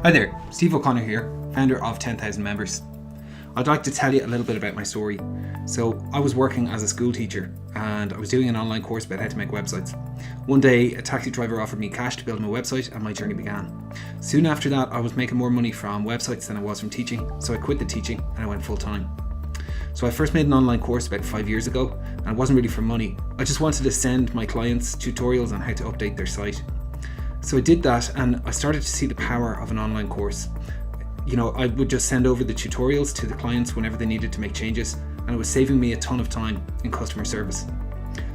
Hi there, Steve O'Connor here, founder of 10,000 Members. I'd like to tell you a little bit about my story. So I was working as a school teacher and I was doing an online course about how to make websites. One day a taxi driver offered me cash to build him a website and my journey began. Soon after that I was making more money from websites than I was from teaching, so I quit the teaching and I went full time. So I first made an online course about 5 years ago and it wasn't really for money. I just wanted to send my clients tutorials on how to update their site. So I did that and I started to see the power of an online course. I would just send over the tutorials to the clients whenever they needed to make changes, and it was saving me a ton of time in customer service.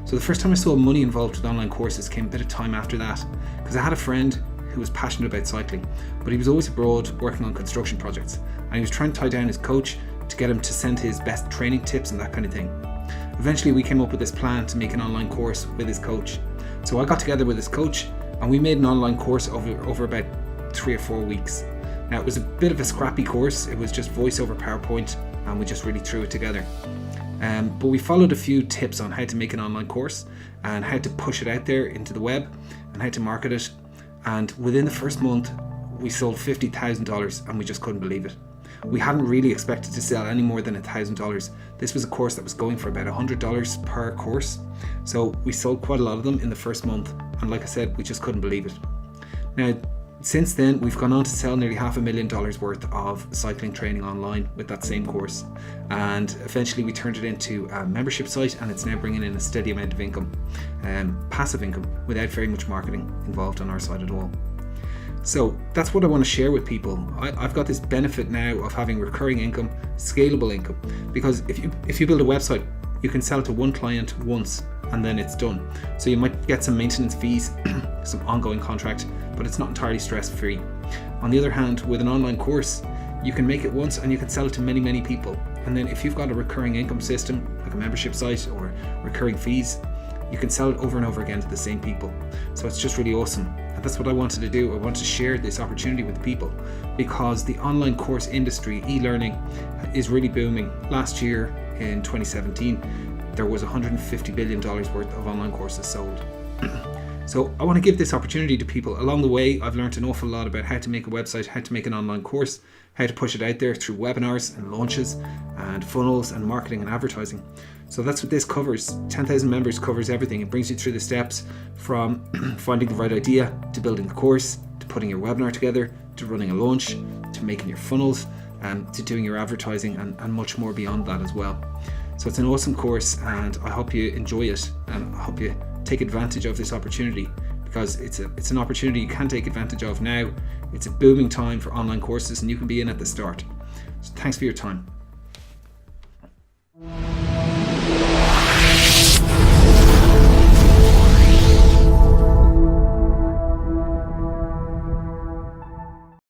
So the first time I saw money involved with online courses came a bit of time after that, because I had a friend who was passionate about cycling, but he was always abroad working on construction projects, and he was trying to tie down his coach to get him to send his best training tips and that kind of thing. Eventually we came up with this plan to make an online course with his coach. So I got together with his coach and we made an online course over about 3 or 4 weeks. Now it was a bit of a scrappy course, it was just voice over PowerPoint and we just really threw it together. But we followed a few tips on how to make an online course and how to push it out there into the web and how to market it. And within the first month we sold $50,000 and we just couldn't believe it. We hadn't really expected to sell any more than $1,000. This was a course that was going for about $100 per course. So we sold quite a lot of them in the first month. And like I said, we just couldn't believe it. Now, since then, we've gone on to sell nearly $500,000 worth of cycling training online with that same course. And eventually we turned it into a membership site and it's now bringing in a steady amount of income, passive income, without very much marketing involved on our side at all. So that's what I want to share with people. I've got this benefit now of having recurring income, scalable income, because if you build a website, you can sell it to one client once and then it's done. So you might get some maintenance fees, some ongoing contract, but it's not entirely stress-free. On the other hand, with an online course, you can make it once and you can sell it to many, many people. And then if you've got a recurring income system, like a membership site or recurring fees, you can sell it over and over again to the same people. So it's just really awesome. And that's what I wanted to do. I want to share this opportunity with people because the online course industry, e-learning, is really booming. Last year in 2017, there was $150 billion worth of online courses sold. So I want to give this opportunity to people. Along the way, I've learned an awful lot about how to make a website, how to make an online course, how to push it out there through webinars and launches and funnels and marketing and advertising. So that's what this covers. 10,000 Members covers everything. It brings you through the steps from finding the right idea, to building the course, to putting your webinar together, to running a launch, to making your funnels, to doing your advertising and much more beyond that as well. So it's an awesome course and I hope you enjoy it and I hope you take advantage of this opportunity because it's an opportunity you can take advantage of now. It's a booming time for online courses and you can be in at the start. So thanks for your time.